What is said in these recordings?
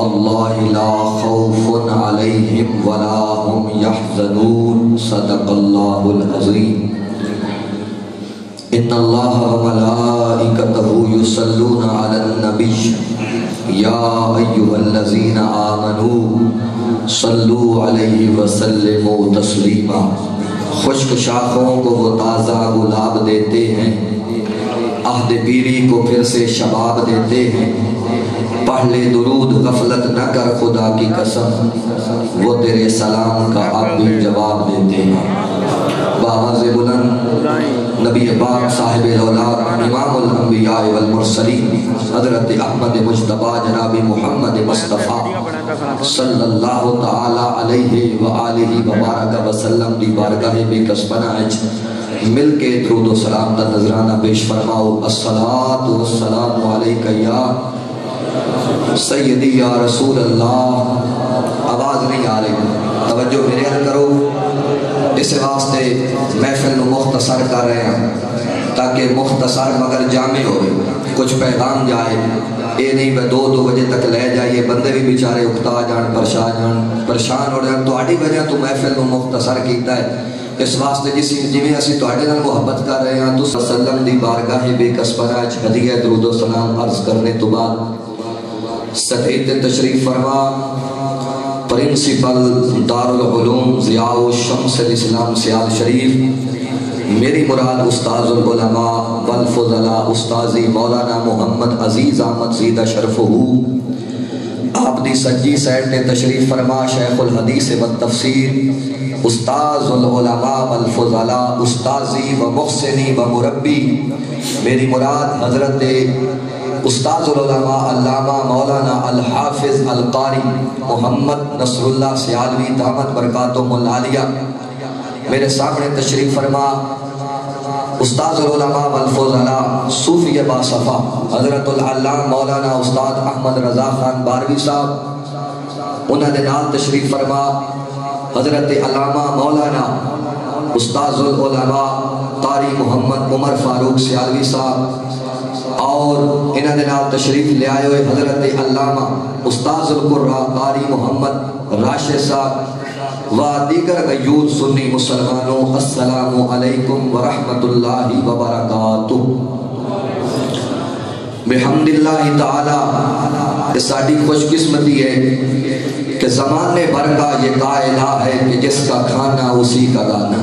اللہ لا خوف علیہم ولا هم يحزنون صدق اللہ العظیم ان اللہ وملائکتہ یصلون علی النبی یا ایھا الذین آمنوا صلوا علیہ وسلموا تسلیما۔ خشک شاخوں کو وہ تازہ گلاب دیتے ہیں، عہد پیری کو پھر سے شباب دیتے ہیں۔ پڑھ لے درود غفلت نہ کر خدا کی قسم، وہ تیرے سلام کا اب بھی جواب دیتے ہیں۔ بآواز بلند نبی پاک صاحب الاولاد امام الانبیاء والمرسلین حضرت احمد مجتبی جناب محمد مصطفیٰ صلی اللہ تعالی علیہ وآلہ وبارک وسلم دی بارگاہ بے کسبناج مل کے درود و سلام دا نذرانہ پیش فرماؤ۔ الصلاۃ والسلام علیکہ یا سیدی یا رسول اللہ۔ آواز نہیں آ رہی، توجہ میرے حل کرو۔ اس واسطے محفل مختصر کر رہے ہیں تاکہ مختصر مگر جامع ہوئے، کچھ پیغام جائے۔ اے نہیں میں دو بجے تک لے جائیے، بندے بھی بیچارے اکتا جان پریشان ہو جان۔ تو آڑی وجہ تو محفل مختصر کیتا ہے، اس واسطے جویں اسی تواڈے نال محبت کر رہے ہیں تو وسلم دی بارگاہ بے کسبناج ہدیہ درود و سلام عرض کرنے تو بعد سطحیت تشریف فرما پرنسپل دارالعلوم ضیاء الشمس الاسلام سیال شریف، میری مراد استاذ العلماء والفضلاء استاذی مولانا محمد عزیز احمد زیدہ شرفہ، آپ دی سجی سائٹ نے تشریف فرما شیخ الحدیث والتفسیر استاذ العلماء والفضلاء استاذی و محسنی و مربی، میری مراد حضرت استاذ العلماء علامہ مولانا الحافظ القاری محمد نصر اللہ سیالوی دامت برکاتہم العالیہ، میرے سامنے تشریف فرما استاذ العلماء والفضلاء صوفی باصفا حضرت العلامہ مولانا استاد احمد رضا خان باروی صاحب، انہوں نے نال تشریف فرما حضرت علامہ مولانا استاذ العلماء قاری محمد عمر فاروق سیالوی صاحب، اور انہوں نے نال تشریف لے آئے ہوئے حضرت علامہ استاذ القرآ قاری محمد راشد صاحب و دیگر غیور سنی مسلمانوں، السلام علیکم ورحمت اللہ وبرکاتہ۔ بحمد اللہ تعالی ساڑھی خوش قسمتی ہے کہ زمانے بھر کا یہ قائلہ ہے کہ جس کا کھانا اسی کا گانا۔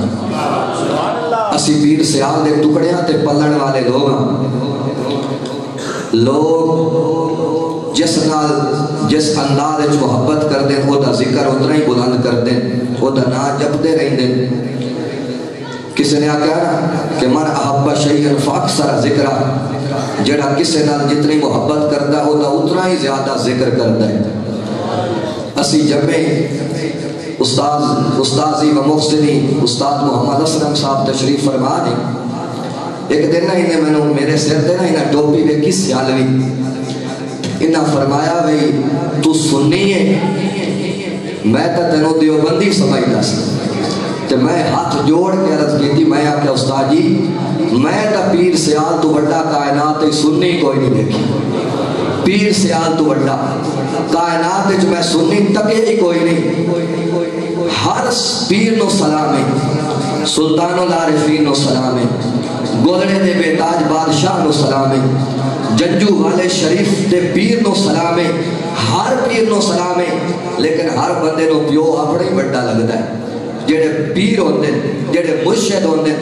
اسی پیر سیال دے ٹکڑیاں تے پلن والے لوگ جس انداز محبت کر دیں وہ دا ذکر اتنا ہی بلند کر دیں، وہ دا نا جپتے رہیں دیں۔ کسی نے کہا کہ من احب شیئن فاکثر ذکرہ، جڑا کسی نال جتنی محبت کرتا ہے وہ دا اتنا ہی زیادہ ذکر کرتا ہے۔ اسی جمعے استاذی و محسنی استاد محمد اسلم صاحب تشریف فرما دیں، ایک دن ہی نے میرے سر دینا ہی ٹوپی بے کس سیالوی انہاں فرمایا بھئی تو سنی ہے، میں تا تینوں دیوبندی سمجھتا سی، تو میں ہاتھ جوڑ کے عرض کی تھی، میں آکے استاد جی میں تا پیر سیال تو بڑا کائنات سنی کوئی نہیں دیکھی، پیر سیال تو بڑا کائنات میں سنی تکے ہی کوئی نہیں، ہر پیر نو سلامے، سلطان العارفین نو سلامے، گولڑے دے بیتاج بادشاہ نو سلامے، جنجو والے شریف دے پیر نو سلامے، ہر پیر نو سلامے، لیکن ہر بندے نو پیو اپنے بڑا لگتا ہے۔ جڑے پیر ہوندے جڑے مرشد ہوندے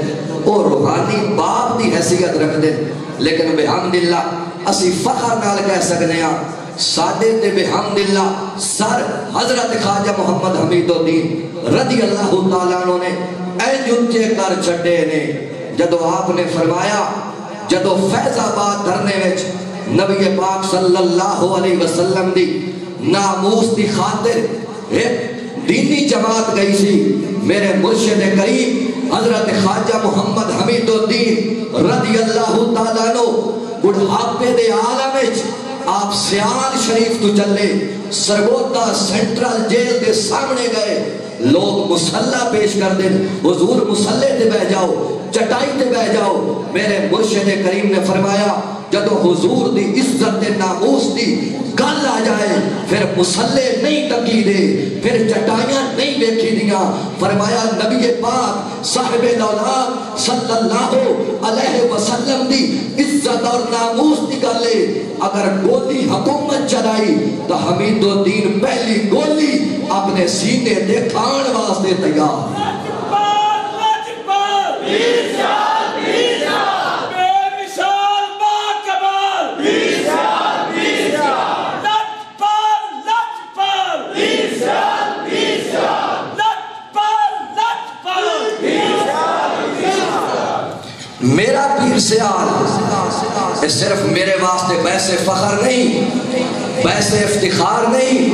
وہ روحانی باپ دی حیثیت رکھ دے، لیکن بحمدللہ اسی فخر نال کہہ سکنے ہیں سادے تے بحمدللہ سر حضرت خواجہ محمد حمید الدین رضی اللہ تعالیٰ عنہ نے اے جنچے کر چھڑے نے، جدو آپ نے فرمایا جدو فیض آباد دھرنے وچ نبی پاک صلی اللہ علیہ وسلم دی ناموس دی خاطر ایک دینی جماعت گئی سی، میرے مرشد کریم حضرت خواجہ محمد حمید الدین رضی اللہ تعالیٰ عنہ بڑھاپے دے عالم وچ آپ سیال شریف تو چلے، سرگوتا سینٹرل جیل دے سامنے گئے، لوگ مسلح پیش کر دیں، حضور مسلح تے بہ جاؤ، چٹائی تے بہ جاؤ، میرے مرشد کریم نے فرمایا جدو حضور دی عزت ناموس دی گل آ جائے پھر مسلے نہیں ٹکی دے، پھر چٹائیاں نہیں بیکھی دیاں. فرمایا نبی پاک صاحب دولات صلی اللہ علیہ وسلم دی عزت اور ناموس دی گلے اگر گولی حکومت چلائی تو حمید الدین پہلی گولی اپنے سینے دے کھان واسطے تیار. میرا پیر سیال صرف میرے واسطے بحث فخر نہیں، بحث افتخار نہیں.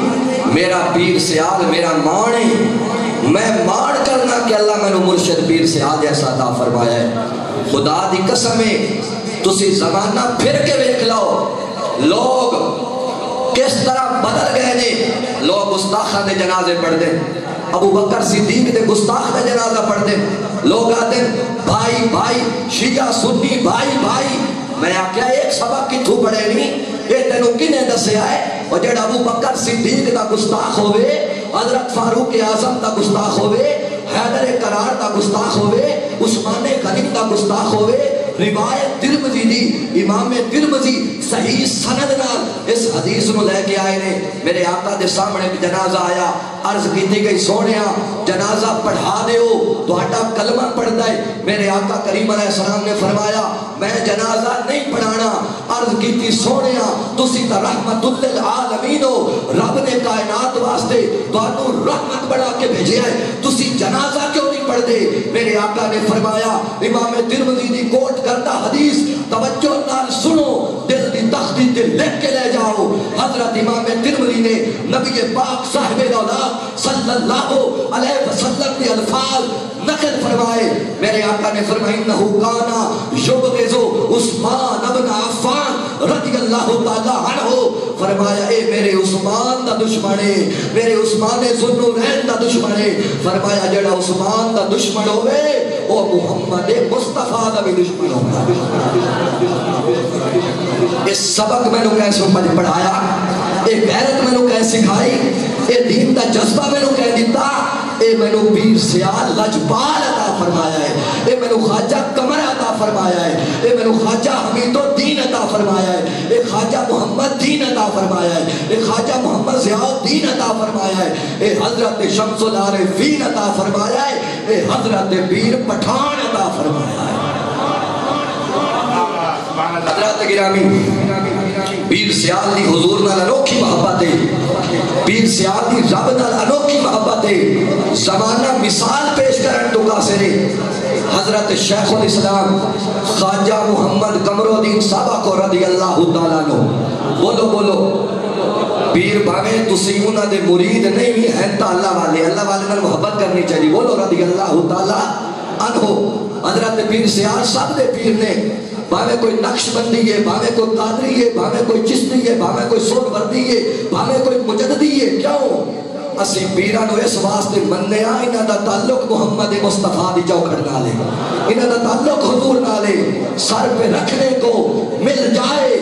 میرا پیر سیال میرا مان ہے. میں مان کرنا کہ اللہ میں نے مرشد پیر سیال جیسا عطا فرمایا ہے. خدا دی قسم ہے تسی زمانہ پھر کے دیکھ لو لوگ کس طرح بدل گئے نے. لوگ گستاخاں دے جنازے پڑھ دیں، ابو بکر صدیق دے گستاخ دے جنازہ پڑھ دیں. لوگ آتے بھائی بھائی شیعہ سنی بھائی بھائی. میں آکیا ایک سبق کی تھو پڑھے نہیں، یہ تینوں کنے دسے آئے. اور جڑا ابو بکر صدیق دا گستاخ ہوئے، حضرت فاروق اعظم دا گستاخ ہوئے، حیدر کرار دا گستاخ ہوئے، عثمان غنی دا گستاخ ہوئے. روایت ترمذی دی، امام ترمذی صحیح سند نال اس حدیث نو لے کے آئے نے. میرے آقا دے سامنے جنازہ آیا، عرض کیتی گئی سونیا جنازہ پڑھا دیو تو ہٹا کلمہ پڑھتا ہے. میرے آقا کریم علیہ السلام نے فرمایا میں جنازہ نہیں پڑھانا. عرض کیتی سونیا تسی تا رحمت للعالمین ہو، رب نے کائنات واسطے تانوں رحمت بڑھا کے بھیجیا ہے، تسی جنازہ کیوں نہیں پڑھ دے؟ میرے آقا نے فرمایا امام ترمذی دی کوٹ کرتا حدیث توجہ نال سنو، دل دی تختی تے لکھ کے لے جاؤ. حضرت امام ترمذی نے نبی پاک صاحب دولات صلی اللہ علیہ وسلم کے الفاظ نقل فرمائے. میرے آقا نے فرمایا انہو کانا یبغض عثمان ابن عفان رضی اللہ تعالی عنہ. فرمایا اے میرے عثمان دا دشمن ہے، میرے عثمان ذوالنورین دا دشمن ہے. فرمایا جڑا عثمان دا دشمن ہوئے وہ محمد مصطفیٰ دا بھی دشمن ہوگا. اس سبق میں نے کیسے پڑھایا، ایک غیرت میں نے کیسے سکھائی، ایک دین دا جذبہ میں نے کہہ دیتا. اے میں نے پیر سیال لجپال عطا فرمایا ہے، اے میں نے خواجہ قمر عطا فرمایا ہے، اے میں نے خواجہ حمید الدین عطا فرمایا ہے، اے خواجہ محمد دین عطا فرمایا ہے، اے خواجہ محمد ضیاء الدین عطا فرمایا ہے، اے حضرت شمس العارفین عطا فرمایا ہے، اے حضرت پیر پٹھان عطا فرمایا ہے. حضرت گرامی پیر سیال دی حضور نال انوکھی محبت ہے، پیر سیال دی رب نال انوکھی محبت ہے. زمانہ مثال پیش کرن تو قاصر ہے. حضرت شیخ الاسلام خواجہ محمد قمر الدین صاحب کو رضی اللہ تعالیٰ عنہ. بولو بولو پیر بھاوے تسی انہاں دے مرید نہیں ہیں تا اللہ والے، اللہ والے نال محبت کرنی چاہیے. بولو رضی اللہ تعالیٰ عنہ. حضرت پیر سیال سب دے پیر نے، بھاوے کوئی نقش بندی ہے، بھاوے کوئی قادری ہے، بھاوے کوئی چشتی ہے، بھاوے کوئی سور وردی ہے، بھاوے کوئی مجددی ہے. کیوں اسی پیرانو اس واسطے مننے آ انہاں دا تعلق محمد مصطفیٰ دی چوکھٹ نالے، انہاں دا تعلق حضور نالے. سر پہ رکھنے کو مل جائے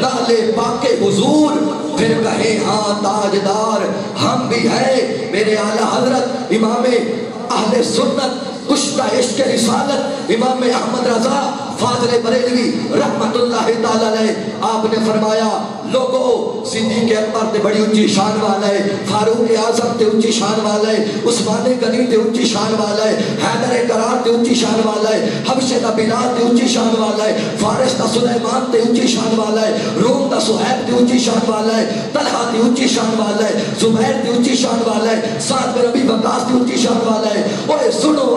نالے پاک حضور، پھر کہیں ہاں تاجدار ہم بھی ہیں. میرے اعلیٰ حضرت امام اہل سنت کشتہ عشق رسالت امام احمد رضا فاضل بریلوی رحمت اللہ تعالیٰ علیہ، آپ نے فرمایا لوگو صدیق اکبر تے بڑی اونچی شان والا ہے، فاروق اعظم تے اونچی شان والا ہے، عثمان غنی تے اونچی شان والا ہے، حیدر کرار تے اونچی شان والا ہے، حبشے دا بلال تے اونچی شان والا ہے، فارس دا سلیمان تے اونچی شان والا ہے، روم دا صہیب تے اونچی شان والا ہے، طلحہ تے اونچی شان والا ہے، زبیر تے اونچی شان والا ہے، سعد بن ربیع وقاص تے اونچی شان والا ہے. اوے سنو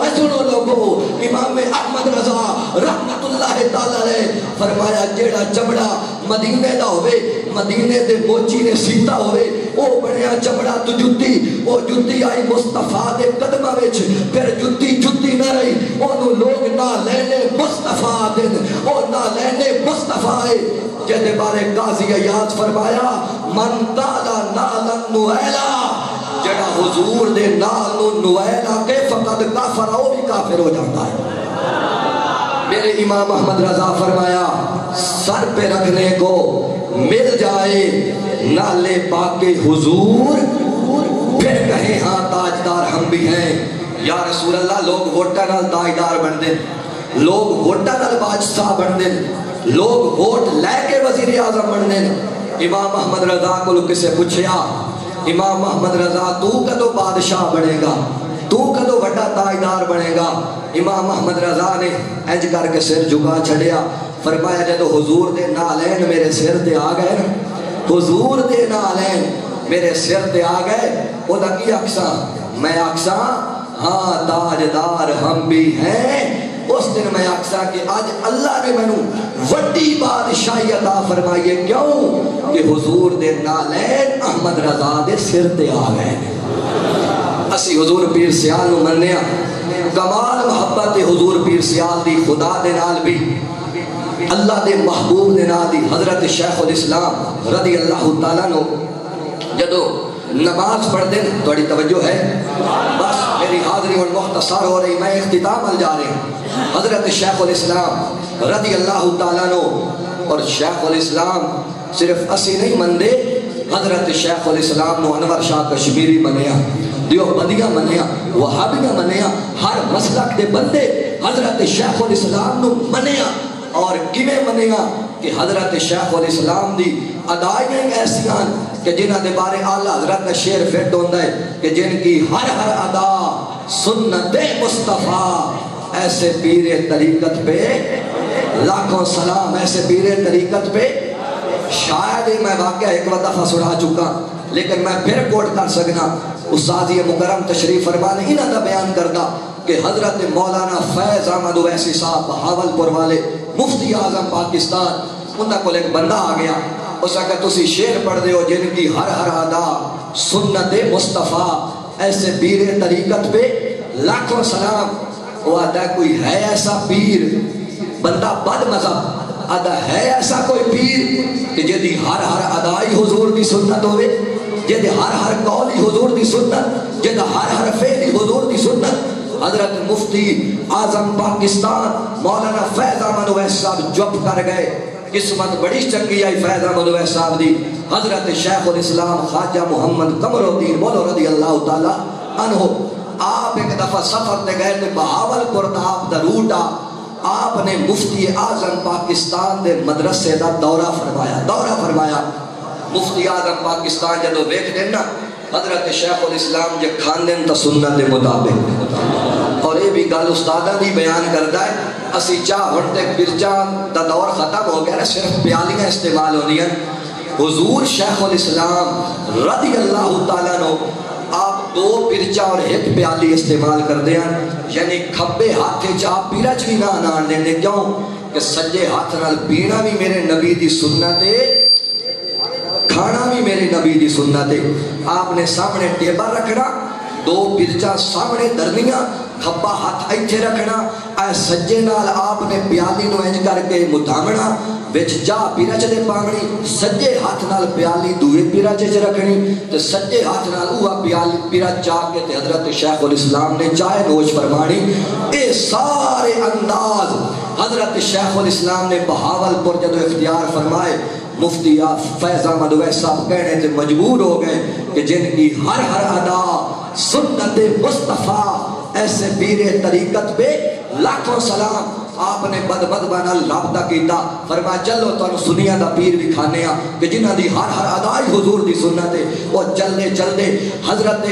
لوگو، امام احمد رضا رحمت اللہ تعالیٰ علیہ فرمایا جیڑا چمڑا مدینے دا ہوئے، مدینے دے موچی نے سیتا ہوئے، او بڑیا چمڑا تو جتی، او جتی آئی مصطفیٰ دے قدمہ ویچ، پھر جتی نہ رہی، انہوں لوگ نہ لینے مصطفیٰ دن، او نہ لینے مصطفیٰ جہدے بارے قاضی عیاض فرمایا من تالا نالا نویلا، جڑا حضور دے نالو نویلا کے فقط کافر ہو بھی کافر ہو جاتا ہے. میرے امام احمد رضا فرمایا سر پہ رکھنے کو مل جائے نالے پاک حضور، پھر کہیں ہاں تاجدار ہم بھی ہیں۔ یا رسول اللہ لوگ ووٹاں نال تاجدار بن دیں، لوگ ووٹاں نال بادشاہ بن دیں، لوگ ووٹ لے کے وزیر اعظم بن دیں۔ امام احمد رضا کو کسے پوچھیا، امام احمد رضا تو کدو بادشاہ بنے گا، تو کدو بڑا تاجدار بنے گا؟ امام احمد رضا نے انج کر کے سر جھکا چھڑیا، فرمایا جدو حضور دے نالین میرے سر تے آ گئے نا، حضور دے نالین میرے سر تے آ گئے، او دا کی اکساں؟ میں اکساں ہاں تاجدار ہم بھی ہیں۔ اس دن میں اکساں کہ آج اللہ نے میں وڈی بادشاہی عطا فرمائیے، کیوں کہ حضور دے نالین احمد رضا دے سر تے آ گئے۔ اسی حضور پیر سیال نو منیا، کمال محبت حضور پیر سیال دی خدا دے نال بھی، اللہ دے محبوب دے نال دی۔ حضرت شیخ الاسلام رضی اللہ تعالیٰ نو جدو نماز پڑھ دیں، توڑی توجہ ہے، بس میری حاضری اور مختصر ہو رہی، میں اختتام ال جا رہی ہوں۔ حضرت شیخ الاسلام رضی اللہ تعالیٰ نو، اور شیخ الاسلام صرف اسی نہیں مندے، حضرت شیخ الاسلام نو انور شاہ کشمیری منیا، دیوبندیاں منیا، وہابیاں منیا، ہر مسلک دے بندے حضرت شیخ الاسلام نو منیا۔ اور کیویں منیا کہ حضرت شیخ الاسلام دی ادائیاں ایسیاں کہ جنہ دے بارے اعلیٰ حضرت کا شعر فٹ ہوتا ہے کہ جن کی ہر ہر ادا سنت مصطفیٰ، ایسے پیر طریقت پہ لاکھوں سلام، ایسے پیر طریقت پہ۔ شاید میں واقعہ ایک دفعہ سنا چکا، لیکن میں پھر کوٹ کر سکنا۔ استاذی مکرم تشریف فرمانے انہاں دا بیان کردا کہ حضرت مولانا فیض احمد اویسی صاحب بہاولپور والے مفتی اعظم پاکستان، انہاں کو ایک بندہ آ گیا، اس کہ تسی شعر پڑھ دے ہو جن کی ہر ہر ادا سنت مصطفیٰ، ایسے پیر طریقت پہ لاکھوں سلام۔ وہ آتا ہے کوئی ہے ایسا پیر، بندہ بد مذہب آتا ہے ایسا کوئی پیر کہ جدی ہر ہر ادائی حضور دی سنت ہوئے، جدی ہر ہر قولی حضور دی سنت، جدی ہر ہر فعلی حضور دی سنت۔ حضرت مفتی اعظم پاکستان مولانا فیض احمد اویسی صاحب جب کر گئے، قسمت بڑی چنگی آئی فیض احمد اویسی صاحب دی۔ حضرت شیخ الاسلام خواجہ محمد قمر الدین مولوی رضی اللہ تعالیٰ عنہ، آپ ایک دفعہ سفر تے گئے تے بہاولپور دا آپ دا روٹا، آپ نے مفتی اعظم پاکستان دے مدرسے دا دورہ فرمایا۔ مفتی اعظم پاکستان جدو ویکھ دینا حضرت شیخ الاسلام جے کھان دین تا سنت دے مطابق، اور یہ بھی گل استادہ دی بیان کردہ ہے۔ اسی چاہ ہنٹے پرچان دا دور ختم ہو گیا، صرف پیالیاں استعمال ہو دیا۔ حضور شیخ الاسلام رضی اللہ تعالیٰ نو آپ دو پرچا اور ایک پیالی استعمال کر دیا، یعنی کھبے ہاتھے چاہ پیرچ بھی نہ آنان دینے، کیوں کہ سجے ہاتھ نال پینا بھی میرے نبی دی سنت ہے، کھانا بھی میرے نبی دی سنت ہے۔ آپ نے سامنے ٹیبل رکھنا، دو پرچا سامنے درنیاں، کھبا ہاتھ ایتھے رکھنا، اے سجے نال آپ نے پیالی نو انج کر کے مدھامنا، وچ جا پیرچ دے پاونی، سجے ہاتھ نال پیالی دوئے پیرچ چ رکھنی، تے سجے ہاتھ نال اوہ پیالی پیرچ چا کے تے حضرت شیخ الاسلام نے چائے نوش فرمانی۔ اے سارے انداز حضرت شیخ الاسلام نے بہاولپور جدو اختیار فرمائے، مفتی فیض احمد اویسی صاحب کہنے تے مجبور ہو گئے کہ جن کی ہر ہر ادا سنت مصطفیٰ، ایسے پیر طریقت پہ لاکھوں سلام۔ آپ نے بدبانا رابطہ کیتا، فرمایا چلو تو سنیا دا پیر بھی کھانے ہاں کہ جنہ دی ہر ہر ادائی حضور دی سنت ہے۔ وہ چلدے حضرت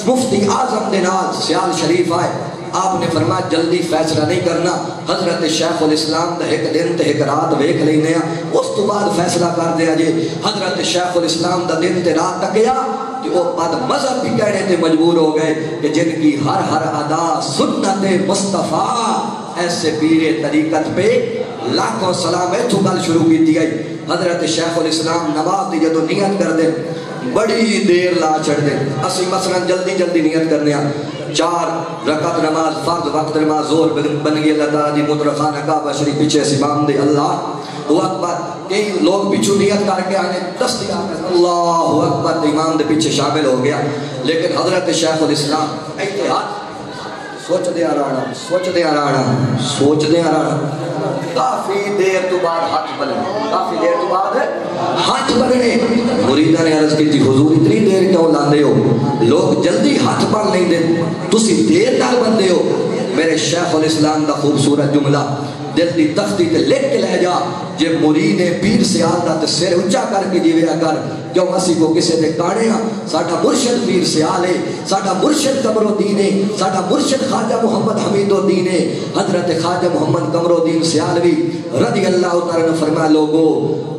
مفتی اعظم دے نال سیال شریف آئے، آپ نے فرمایا جلدی فیصلہ نہیں کرنا، حضرت شیخ الاسلام دا ایک دن تے ایک رات ویکھ لینے ہیں، اس تو بعد فیصلہ کر دیا جے۔ حضرت شیخ الاسلام دا دن تے رات تک گیا کہ وہ بعد مذہب بھی کہنے تے مجبور ہو گئے کہ جن کی ہر ہر ادا سنت مصطفیٰ، ایسے پیر طریقت پہ لاکھوں سلام۔ ایتھوں گل شروع کی دی گئی، حضرت شیخ الاسلام نماز دی جدو نیت کر دیں بڑی دیر لا چڑھ دیں۔ اسی مثلا جلدی نیت کرنے ہیں، 4 رکعت نماز فرض وقت نماز زور بن گئی، اللہ تعالیٰ دی مترخانہ کعبہ شریف پیچھے امام دے اللہ اکبر۔ کئی لوگ پیچھو نیت کر کے آنے دستی آنے اللہ اکبر، امام دے پیچھے شامل ہو گیا۔ لیکن حضرت شیخ الاسلام اتحاد سوچ دے آ رہا کافی دیر تو بعد ہاتھ بلے، کافی دیر تو بعد ہاتھ بننے مریدہ نے عرض کی تھی حضور اتنی دیر کیوں لاندے ہو لوگ جلدی ہاتھ بن نہیں دے تسی دیر نال بندے ہو میرے شیخ الاسلام دا خوبصورت جملہ دل دی تختی تے لکھ کے لے جا جے مرید پیر سے آلدہ تے سر اچھا کر کے جیویا کر کیوں اسی کو کسے دے کانے ہاں ساڑھا مرشد پیر سے آلے ساڑھا مرشد قمر الدین ہے ساڑھا مرشد خواجہ محمد حمید الدین ہے حضرت خواجہ محمد قمر الدین سے آلوی رضی اللہ تعالیٰ نے فرمایا لوگو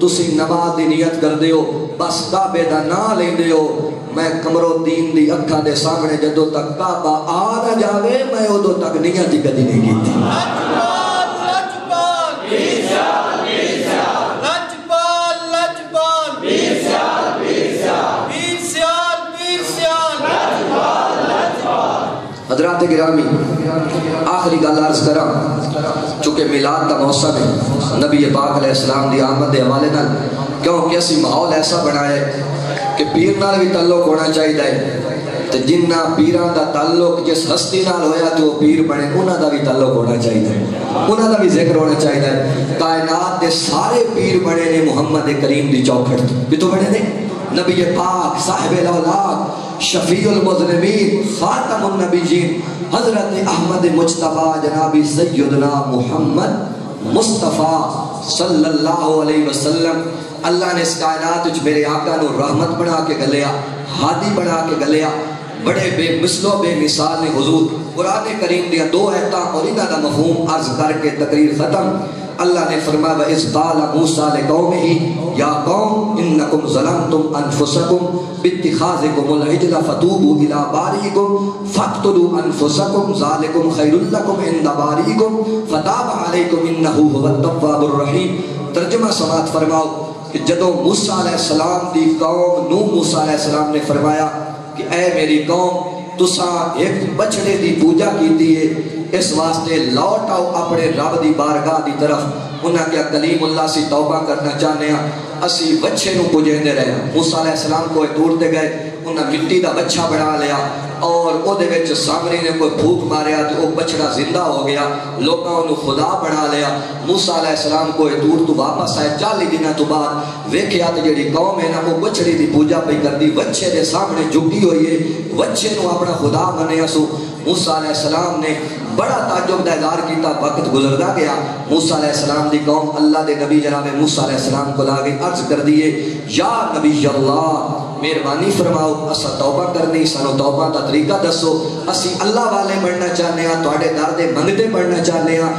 تسی نماز دی نیت کر دیو بس کعبے دا نا لیں دیو میں قمر الدین دی اکھا دے سامنے جدو تک کعبہ آ نہ جاوے میں ادو تک نیت ہی کدی نہیں کی تھی حضرات گرامی آخری گل عرض کرا چونکہ میلاد دا موسم ہے نبی پاک علیہ السلام دی آمد دے حوالے نال کیونکہ اسی ماحول ایسا بنایا ہے کہ پیر نال بھی تعلق ہونا چاہیے تو جنہ پیران دا تعلق جس ہستی نال ہویا تو وہ پیر بنے انہاں دا بھی تعلق ہونا چاہیے انہاں دا بھی ذکر ہونا چاہیے کائنات دے سارے پیر بنے نے محمد کریم دی چوکھٹ بھی تو بنے نے نبی پاک صاحب الاولاق شفیع المذنبین خاتم النبیین حضرت احمد مجتبی جناب سیدنا محمد مصطفیٰ صلی اللہ علیہ وسلم اللہ نے اس کائنات وچ میرے آقا نو رحمت بنا کے گلیا ہادی بنا کے گلیا بڑے بے مثل و بے مثال نے حضور قرآن کریم دیا دو آیتاں اور انہاں دا مفہوم عرض کر کے تقریر ختم اللہ نے فرمایا وَإِذْ قَالَ مُوسَىٰ لِقَوْمِهِ يَا قَوْمِ إِنَّكُمْ ظَلَمْتُمْ أَنفُسَكُمْ بِاتِّخَاذِكُمُ الْعِجْلَ فَتُوبُوا إِلَىٰ بَارِئِكُمْ فَاقْتُلُوا أَنفُسَكُمْ ذَٰلِكُمْ خَيْرٌ لَكُمْ عِندَ بَارِئِكُمْ فَتَابَ عَلَيْكُمْ إِنَّهُ هُوَ التَّوَّابُ الرَّحِيمُ ترجمہ سماعت فرماؤ کہ جدو موسیٰ علیہ السلام دی قوم نو موسیٰ علیہ السلام نے فرمایا کہ اے میری قوم تساں ایک بچڑے دی پوجا کی دیئے اس واسطے لوٹ آؤ اپنے رب دی بارگاہ دی طرف انہاں کیا کلیم اللہ سے توبہ کرنا چاہنے ہیں اسی بچے نو پوجے دے رہے ہیں موسیٰ علیہ السلام کو ٹورتے گئے انہاں مٹی دا بچہ بنا لیا اور او دے وچ سامری نے کوئی پھوک ماریا تو وہ بچڑا زندہ ہو گیا لوگاں انہوں خدا بنا لیا موسیٰ علیہ السلام کو دور تو واپس آئے 40 دنوں تو بعد ویکھیا تے جڑی قوم ہے نا وہ بچڑی دی پوجا پہ کردی بچے دے سامنے جھکی ہوئی ہے بچے نو اپنا خدا منیا سو موسیٰ علیہ السلام نے بڑا تعجب دا اظہار کیتا وقت گزردا گیا موسیٰ علیہ السلام دی قوم اللہ دے نبی جناب موسیٰ علیہ السلام کو لاگے عرض کر دیئے یا نبی اللہ مہربانی فرماؤ اسا توبہ کرنی سانو توبہ دا طریقہ دسو اسی اللہ والے بننا چاہنے ہیں توڑے دردے منگتے پڑھنا چاہنے ہیں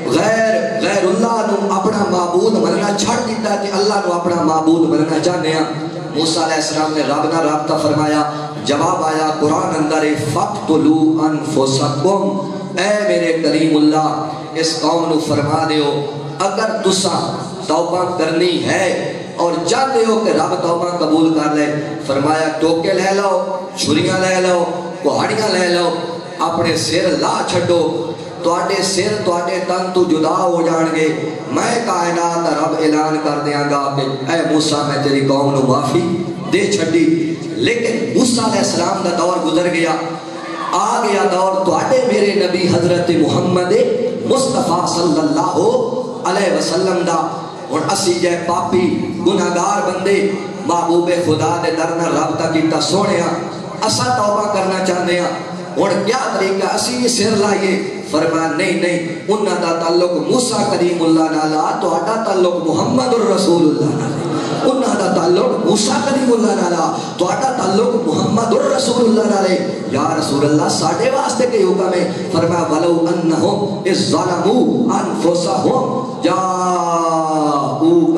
غیر اللہ نو اپنا معبود مننا چھڑ دیتا ہے کہ اللہ نو اپنا معبود مننا چاہنے ہیں موسیٰ علیہ السلام نے رب نہ رابطہ فرمایا جواب آیا قرآن اندر فَقْتُلُوا أَنفُسَكُمْ اے میرے کلیم اللہ اس قوم نو فرما دیو اگر تسا توبہ کرنی ہے اور چاہتے ہو کہ رب توبہ قبول کر لے فرمایا ٹوکے لے لو چھریاں لے لو کوہاڑیاں لے لو اپنے سر لا چھڑو توڑے سر توڑے تن تو جدا ہو جان گے میں کائنات رب اعلان کر دیاں گا کہ اے موسیٰ میں تیری قوم نو معافی دے چھڑی لیکن موسیٰ علیہ السلام دا دور گزر گیا آ گیا دور توڑے میرے نبی حضرت محمد مصطفیٰ صلی اللہ علیہ وسلم دا اور اسی جائے پاپی گناہگار بندے محبوب خدا دے درنا رابطہ کیتا سونے اسا توبہ کرنا چاہنے ہیں اور کیا طریقہ اسی سر لائیے فرمایا نہیں انہاں دا تعلق موسیٰ کریم اللہ نالا تو اڈا تعلق محمد الرسول اللہ نالا انہاں دا تعلق موسیٰ کریم اللہ نالا تو اڈا تعلق محمد الرسول اللہ نالے یا رسول اللہ ساڑھے واسطے کے حکم ہے فرمایا وَلَوْ أَنَّهُمْ اِذْ ظَلَمُوا أَنفُسَهُمْ جَاءُوكَ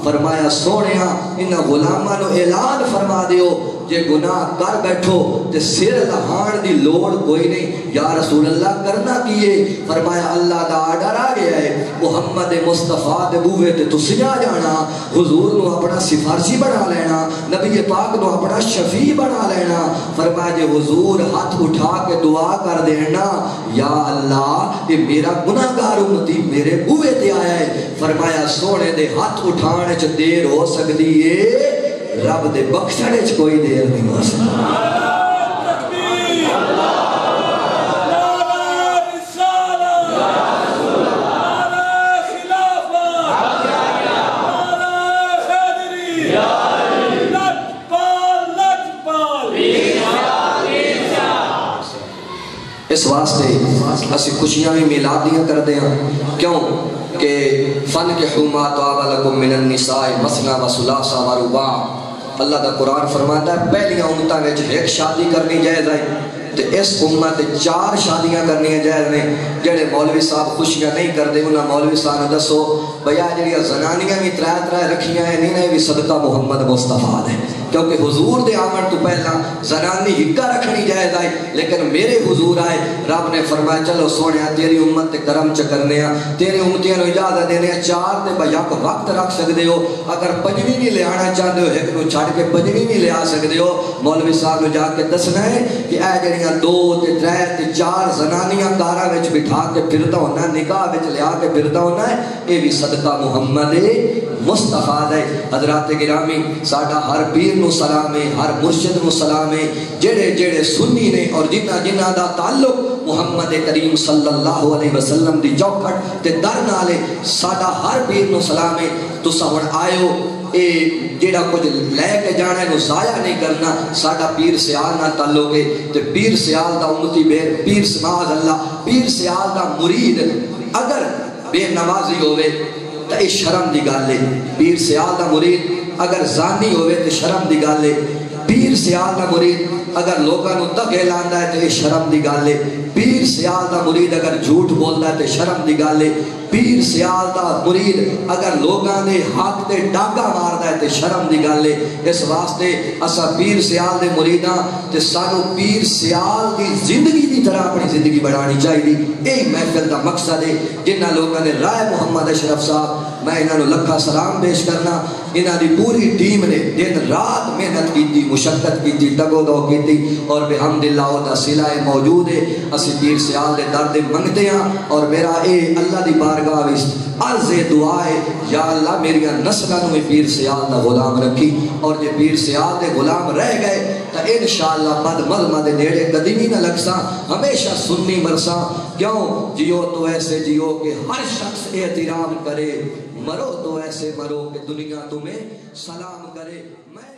فرمایا سونیا انہاں غلامہ نو اعلان فرما دیو جے گناہ کر بیٹھو تے سر لہان دی لوڑ کوئی نہیں یا رسول اللہ کرنا کیے فرمایا اللہ دا آڈر آ گیا ہے محمد مصطفیٰ دے بوے تے تسیاں جانا حضور نو اپنا سفارشی بنا لینا نبی پاک نو اپنا شفیع بنا لینا فرمایا جے حضور ہاتھ اٹھا کے دعا کر دینا یا اللہ یہ میرا گناہگار امتی میرے بوے تے آیا ہے فرمایا سونے دے ہاتھ اٹھانے چ دیر ہو سکتی ہے رب دے بخشنے چ کوئی دیر نہیں ہو سکتا اس واسطے اسی خوشیاں بھی میلادیاں کر دیں کیوں کہ فَانْكِحُوا مَا طَابَ لَكُم مِّنَ النِّسَاءِ مَثْنَىٰ وَثُلَاثَ وَرُبَاعَ۔ اللہ دا قرآن فرماتا ہے پہلیاں امتاں وچ ایک شادی کرنی جائز ہے تے اس امت 4 شادیاں کرنی جائز نے۔ جڑے مولوی صاحب خوشیاں نہیں کردے انہاں مولوی صاحب نے دسو بھیا جڑیاں زنانیاں بھی 3 رکھیاں ہیں نہیں بھی صدقہ محمد مصطفیٰ ہے، کیونکہ حضور دے آمن تو پہلا زنانی ہکا رکھنی جائز آئی، لیکن میرے حضور آئے رب نے فرمایا چلو سونیا تیری امت تے کرم چکرنے ہیں، تیری امتیاں نو اجازت دینے ہیں 4 تے بیاک وقت رکھ سکتے ہو، اگر 5ویں بھی لے آنا چاہتے ہو ایک نو چھڑ کے 5ویں بھی لے آ سکتے ہو۔ مولوی صاحب نے جا کے دسنا ہے کہ اے جڑیاں 2 تے 3 تے 4 زنانیاں کارا وچ بٹھا کے پھردا ہونا نکاح وچ لیا کے پھردا ہونا ہے، اے بھی صدقہ محمد مصطفیٰ ہے۔ حضرات گرامی ساڈا ہر پیر نو سلام ہے، ہر مرشد نو سلام ہے، جڑے جڑے سنی نے اور جنہ دا تعلق محمد کریم صلی اللہ علیہ وسلم دی چوکھٹ تے در نالے ساڈا ہر پیر نو سلام ہے۔ تساں ہن آئے ہو اے جیڑا کچھ لے کے جانے نو ضائع نہیں کرنا، ساڈا پیر سیال نہ تعلق ہے تے پیر سیال دا امتی پیر سماج اللہ پیر سیال دا مرید اگر بے نوازی ہوئے تو اے شرم دی گل ہے۔ پیر سیال دا مرید اگر زانی ہوئے تو شرم دی گل ہے۔ پیر سیال دا مرید اگر لوگاں نو دغے لاندا ہے تو اے شرم دی گل ہے۔ پیر سیال دا مرید اگر جھوٹ بولدا ہے تو شرم دی گل ہے۔ پیر سیال دا مرید اگر لوگاں دے حق تے ڈاگا ماردا ہے تے شرم دی گل ہے۔ اس واسطے اسا پیر سیال دے مریداں تے سانو پیر سیال دی زندگی دی طرح اپنی زندگی بڑھانی چاہیے۔ یہی محفل دا مقصد ہے۔ جنہاں لوگاں نے رائے محمد اشرف صاحب میں انہاں نو لکھا سلام پیش کرنا، انہاں دی پوری ٹیم نے دن رات محنت کی مشقت کی ٹگو دو کی اور بحمداللہ او دا صلہ موجود ہے۔ اسی پیر سیال دے درد منگتے ہیں اور میرا اے اللہ دی بارگاہ وچ عرض دعا ہے یا اللہ میری نسلوں میں پیر سیال دا غلام رکھی، اور جے پیر سیال دے غلام رہ گئے تو انشاءاللہ بد مظلمہ دے نیڑے کدی بھی نہ لگساں، ہمیشہ سنی مرساں۔ کیوں جیو تو ایسے جیو کہ ہر شخص احترام کرے، مرو تو ایسے مرو کہ دنیا تمہیں سلام کرے۔ میں